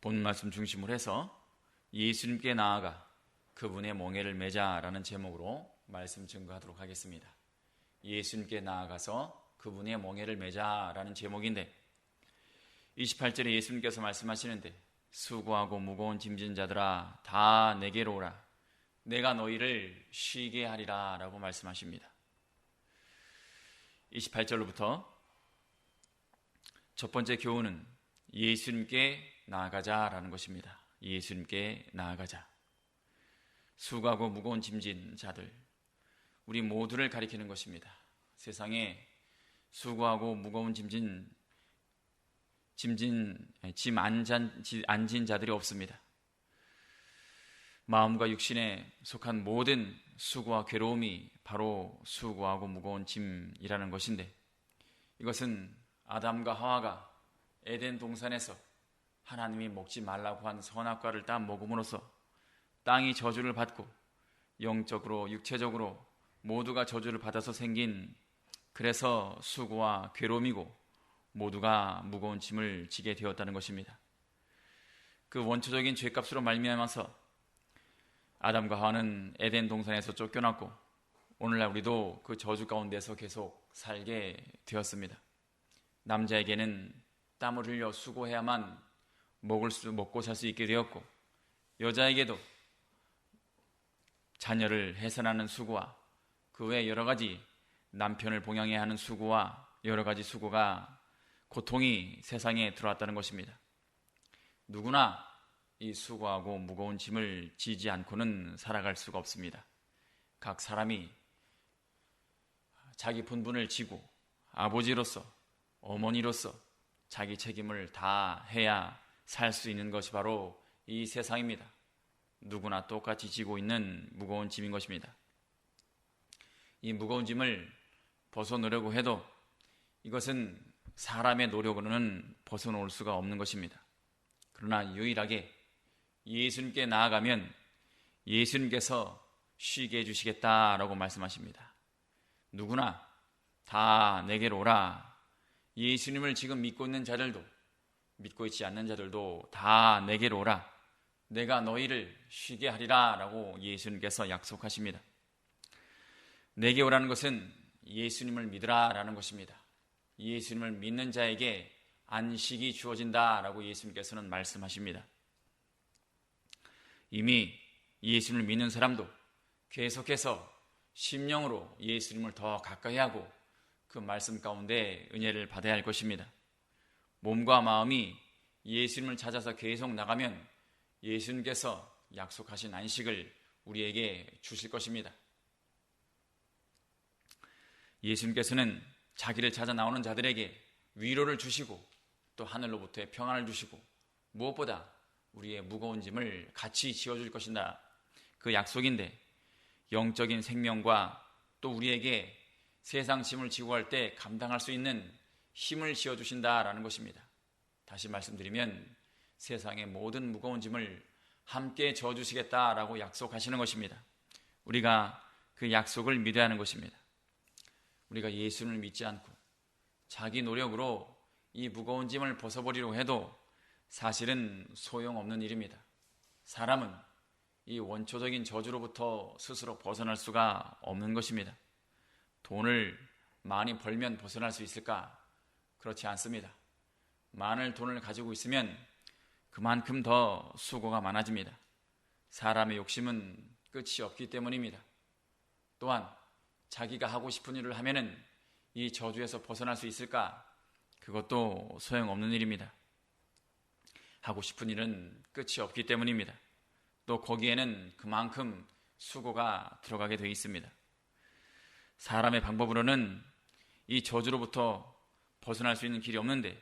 본 말씀 중심으로 해서 예수님께 나아가 그분의 멍에를 매자라는 제목으로 말씀 증거하도록 하겠습니다. 예수님께 나아가서 그분의 멍에를 매자라는 제목인데 28절에 예수님께서 말씀하시는데 수고하고 무거운 짐진 자들아 다 내게로 오라 내가 너희를 쉬게 하리라 라고 말씀하십니다. 28절로부터 첫 번째 교훈은 예수님께 나아가자라는 것입니다. 예수님께 나아가자. 수고하고 무거운 짐진 자들, 우리 모두를 가리키는 것입니다. 세상에 수고하고 무거운 짐 안진 자들이 없습니다. 마음과 육신에 속한 모든 수고와 괴로움이 바로 수고하고 무거운 짐이라는 것인데, 이것은 아담과 하와가 에덴 동산에서 하나님이 먹지 말라고 한 선악과를 따 먹음으로써 땅이 저주를 받고 영적으로 육체적으로 모두가 저주를 받아서 생긴, 그래서 수고와 괴로움이고 모두가 무거운 짐을 지게 되었다는 것입니다. 그 원초적인 죄값으로 말미암아서 아담과 하와는 에덴 동산에서 쫓겨났고 오늘날 우리도 그 저주 가운데서 계속 살게 되었습니다. 남자에게는 땀을 흘려 수고해야만 먹고 살 수 있게 되었고, 여자에게도 자녀를 해산하는 수고와 그 외 여러 가지 남편을 봉양해야 하는 수고와 여러 가지 수고가, 고통이 세상에 들어왔다는 것입니다. 누구나 이 수고하고 무거운 짐을 지지 않고는 살아갈 수가 없습니다. 각 사람이 자기 본분을 지고 아버지로서 어머니로서 자기 책임을 다 해야 살 수 있는 것이 바로 이 세상입니다. 누구나 똑같이 지고 있는 무거운 짐인 것입니다. 이 무거운 짐을 벗어놓으려고 해도 이것은 사람의 노력으로는 벗어놓을 수가 없는 것입니다. 그러나 유일하게 예수님께 나아가면 예수님께서 쉬게 해주시겠다라고 말씀하십니다. 누구나 다 내게로 오라. 예수님을 지금 믿고 있는 자들도 믿고 있지 않는 자들도 다 내게로 오라. 내가 너희를 쉬게 하리라 라고 예수님께서 약속하십니다. 내게 오라는 것은 예수님을 믿으라 라는 것입니다. 예수님을 믿는 자에게 안식이 주어진다 라고 예수님께서는 말씀하십니다. 이미 예수님을 믿는 사람도 계속해서 심령으로 예수님을 더 가까이 하고 그 말씀 가운데 은혜를 받아야 할 것입니다. 몸과 마음이 예수님을 찾아서 계속 나가면 예수님께서 약속하신 안식을 우리에게 주실 것입니다. 예수님께서는 자기를 찾아 나오는 자들에게 위로를 주시고 또 하늘로부터의 평안을 주시고 무엇보다 우리의 무거운 짐을 같이 지어줄 것이다. 그 약속인데, 영적인 생명과 또 우리에게 세상 짐을 지고 할 때 감당할 수 있는 힘을 지어주신다라는 것입니다. 다시 말씀드리면 세상의 모든 무거운 짐을 함께 져주시겠다라고 약속하시는 것입니다. 우리가 그 약속을 믿어야 하는 것입니다. 우리가 예수를 믿지 않고 자기 노력으로 이 무거운 짐을 벗어버리려고 해도 사실은 소용없는 일입니다. 사람은 이 원초적인 저주로부터 스스로 벗어날 수가 없는 것입니다. 돈을 많이 벌면 벗어날 수 있을까? 그렇지 않습니다. 많은 돈을 가지고 있으면 그만큼 더 수고가 많아집니다. 사람의 욕심은 끝이 없기 때문입니다. 또한 자기가 하고 싶은 일을 하면은 이 저주에서 벗어날 수 있을까? 그것도 소용없는 일입니다. 하고 싶은 일은 끝이 없기 때문입니다. 또 거기에는 그만큼 수고가 들어가게 되어 있습니다. 사람의 방법으로는 이 저주로부터 벗어날 수 있는 길이 없는데,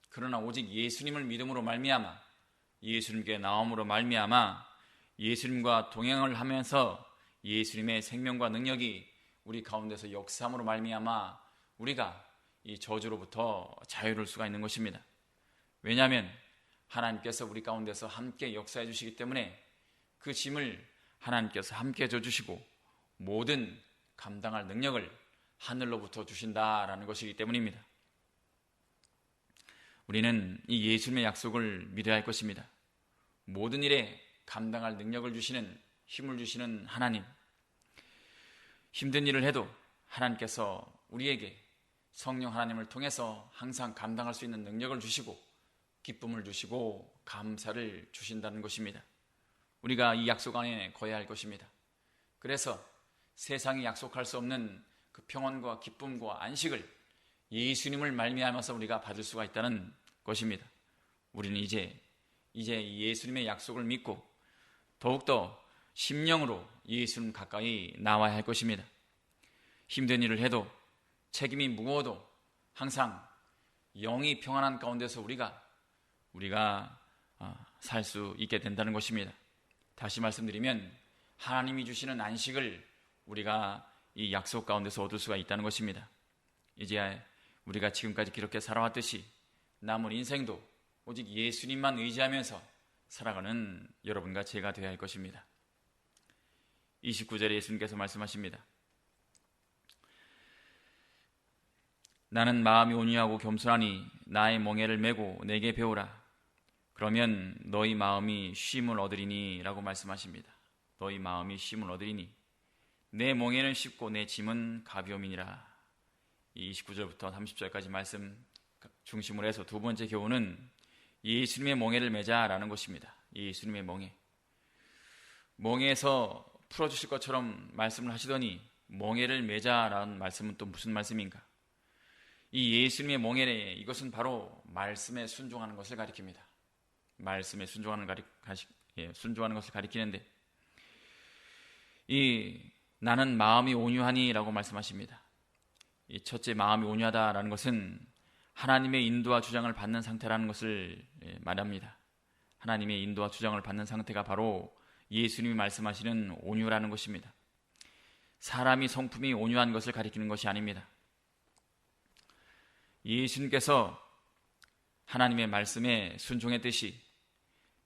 그러나 오직 예수님을 믿음으로 말미암아, 예수님께 나옴으로 말미암아 예수님과 동행을 하면서 예수님의 생명과 능력이 우리 가운데서 역사함으로 말미암아 우리가 이 저주로부터 자유로울 수가 있는 것입니다. 왜냐하면 하나님께서 우리 가운데서 함께 역사해 주시기 때문에 그 짐을 하나님께서 함께 져주시고 모든 감당할 능력을 하늘로부터 주신다라는 것이기 때문입니다. 우리는 이 예수님의 약속을 믿어야 할 것입니다. 모든 일에 감당할 능력을 주시는, 힘을 주시는 하나님, 힘든 일을 해도 하나님께서 우리에게 성령 하나님을 통해서 항상 감당할 수 있는 능력을 주시고 기쁨을 주시고 감사를 주신다는 것입니다. 우리가 이 약속 안에 거해야 할 것입니다. 그래서 세상이 약속할 수 없는 그 평안과 기쁨과 안식을 예수님을 말미암아서 우리가 받을 수가 있다는 것입니다. 우리는 이제 예수님의 약속을 믿고 더욱더 심령으로 예수님 가까이 나와야 할 것입니다. 힘든 일을 해도 책임이 무거워도 항상 영이 평안한 가운데서 우리가 살 수 있게 된다는 것입니다. 다시 말씀드리면 하나님이 주시는 안식을 우리가 이 약속 가운데서 얻을 수가 있다는 것입니다. 이제 우리가 지금까지 그렇게 살아왔듯이 남은 인생도 오직 예수님만 의지하면서 살아가는 여러분과 제가 되어야 할 것입니다. 29절에 예수님께서 말씀하십니다. 나는 마음이 온유하고 겸손하니 나의 멍에를 메고 내게 배우라. 그러면 너희 마음이 쉼을 얻으리니 라고 말씀하십니다. 너희 마음이 쉼을 얻으리니 내 멍에는 쉽고 내 짐은 가벼움이니라. 이 29절부터 30절까지 말씀 중심으로 해서 두 번째 교훈은 예수님의 멍에를 매자라는 것입니다. 예수님의 멍에에서 풀어주실 것처럼 말씀을 하시더니 멍에를 매자라는 말씀은 또 무슨 말씀인가? 이 예수님의 멍에, 이것은 바로 말씀에 순종하는 것을 가리킵니다. 말씀에 순종하는 것을 가리키는데, 나는 마음이 온유하니 라고 말씀하십니다. 이 첫째, 마음이 온유하다라는 것은 하나님의 인도와 주장을 받는 상태라는 것을 말합니다. 하나님의 인도와 주장을 받는 상태가 바로 예수님이 말씀하시는 온유라는 것입니다. 사람이 성품이 온유한 것을 가리키는 것이 아닙니다. 예수님께서 하나님의 말씀에 순종했듯이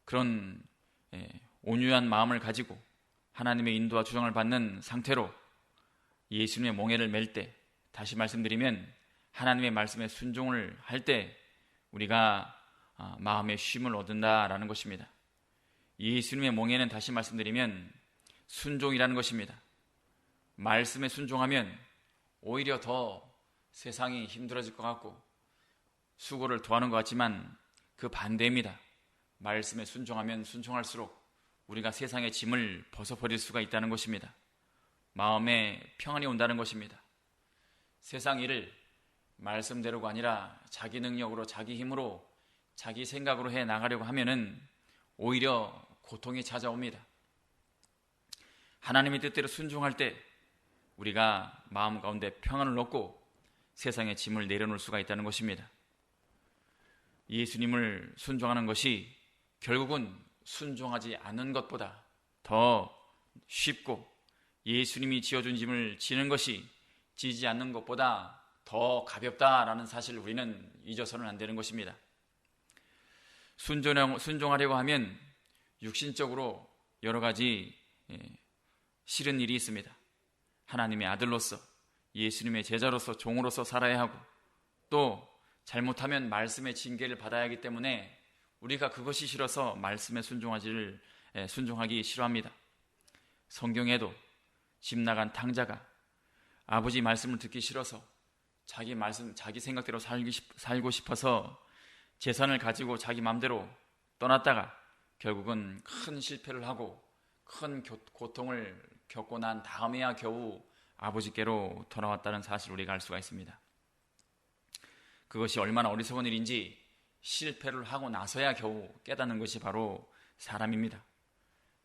그런 온유한 마음을 가지고 하나님의 인도와 주장을 받는 상태로 예수님의 멍에를 맬 때, 다시 말씀드리면 하나님의 말씀에 순종을 할 때 우리가 마음의 쉼을 얻는다라는 것입니다. 예수님의 멍에는 다시 말씀드리면 순종이라는 것입니다. 말씀에 순종하면 오히려 더 세상이 힘들어질 것 같고 수고를 더하는 것 같지만 그 반대입니다. 말씀에 순종하면 순종할수록 우리가 세상의 짐을 벗어버릴 수가 있다는 것입니다. 마음에 평안이 온다는 것입니다. 세상 일을 말씀대로가 아니라 자기 능력으로, 자기 힘으로, 자기 생각으로 해 나가려고 하면은 오히려 고통이 찾아옵니다. 하나님의 뜻대로 순종할 때 우리가 마음 가운데 평안을 얻고 세상의 짐을 내려놓을 수가 있다는 것입니다. 예수님을 순종하는 것이 결국은 순종하지 않는 것보다 더 쉽고 예수님이 지어준 짐을 지는 것이 지지 않는 것보다 더 가볍다라는 사실을 우리는 잊어서는 안 되는 것입니다. 순종하려고 하면 육신적으로 여러 가지 싫은 일이 있습니다. 하나님의 아들로서, 예수님의 제자로서, 종으로서 살아야 하고 또 잘못하면 말씀의 징계를 받아야 하기 때문에 우리가 그것이 싫어서 말씀에 순종하기 싫어합니다. 성경에도 집 나간 탕자가 아버지 말씀을 듣기 싫어서 자기 생각대로 살고 싶어서 재산을 가지고 자기 마음대로 떠났다가 결국은 큰 실패를 하고 큰 고통을 겪고 난 다음에야 겨우 아버지께로 돌아왔다는 사실을 우리가 알 수가 있습니다. 그것이 얼마나 어리석은 일인지 실패를 하고 나서야 겨우 깨닫는 것이 바로 사람입니다.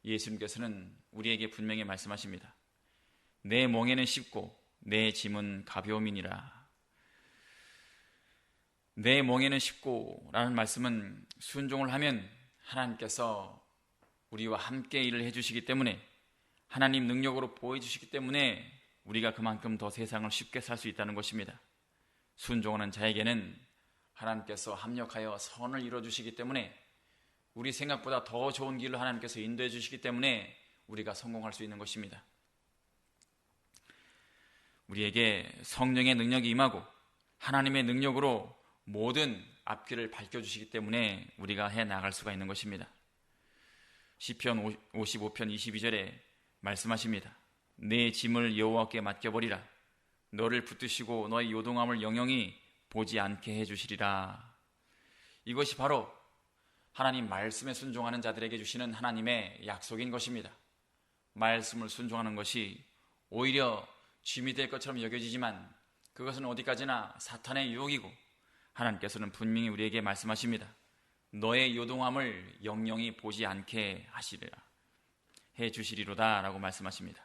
예수님께서는 우리에게 분명히 말씀하십니다. 내 멍에는 쉽고 내 짐은 가벼움이니라. 내 멍에는 쉽고 라는 말씀은 순종을 하면 하나님께서 우리와 함께 일을 해주시기 때문에, 하나님 능력으로 보여주시기 때문에 우리가 그만큼 더 세상을 쉽게 살 수 있다는 것입니다. 순종하는 자에게는 하나님께서 합력하여 선을 이루어주시기 때문에, 우리 생각보다 더 좋은 길로 하나님께서 인도해 주시기 때문에 우리가 성공할 수 있는 것입니다. 우리에게 성령의 능력이 임하고 하나님의 능력으로 모든 앞길을 밝혀주시기 때문에 우리가 해나갈 수가 있는 것입니다. 시편 55편 22절에 말씀하십니다. 내 짐을 여호와께 맡겨버리라. 너를 붙드시고 너의 요동함을 영영이 보지 않게 해주시리라. 이것이 바로 하나님 말씀에 순종하는 자들에게 주시는 하나님의 약속인 것입니다. 말씀을 순종하는 것이 오히려 짐이 될 것처럼 여겨지지만 그것은 어디까지나 사탄의 유혹이고 하나님께서는 분명히 우리에게 말씀하십니다. 너의 요동함을 영영이 보지 않게 하시리라 해주시리로다 라고 말씀하십니다.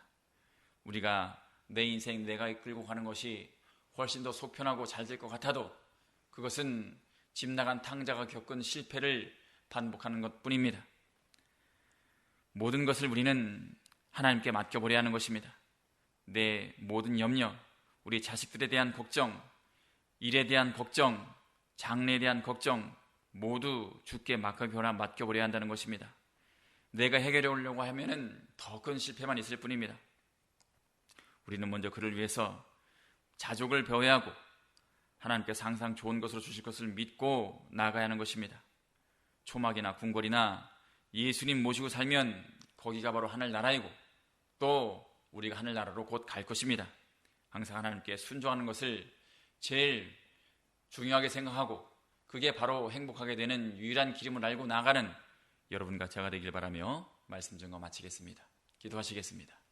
우리가 내 인생 내가 이끌고 가는 것이 훨씬 더 속편하고 잘 될 것 같아도 그것은 집 나간 탕자가 겪은 실패를 반복하는 것뿐입니다. 모든 것을 우리는 하나님께 맡겨버려야 하는 것입니다. 내 모든 염려, 우리 자식들에 대한 걱정, 일에 대한 걱정, 장래에 대한 걱정 모두 주께 맡겨버려야 한다는 것입니다. 내가 해결해 오려고 하면은 더 큰 실패만 있을 뿐입니다. 우리는 먼저 그를 위해서 자족을 배워야 하고 하나님께서 항상 좋은 것으로 주실 것을 믿고 나아가야 하는 것입니다. 초막이나 궁궐이나 예수님 모시고 살면 거기가 바로 하늘나라이고 또 우리가 하늘나라로 곧 갈 것입니다. 항상 하나님께 순종하는 것을 제일 중요하게 생각하고 그게 바로 행복하게 되는 유일한 길임을 알고 나아가는 여러분과 제가 되길 바라며 말씀 증거 마치겠습니다. 기도하시겠습니다.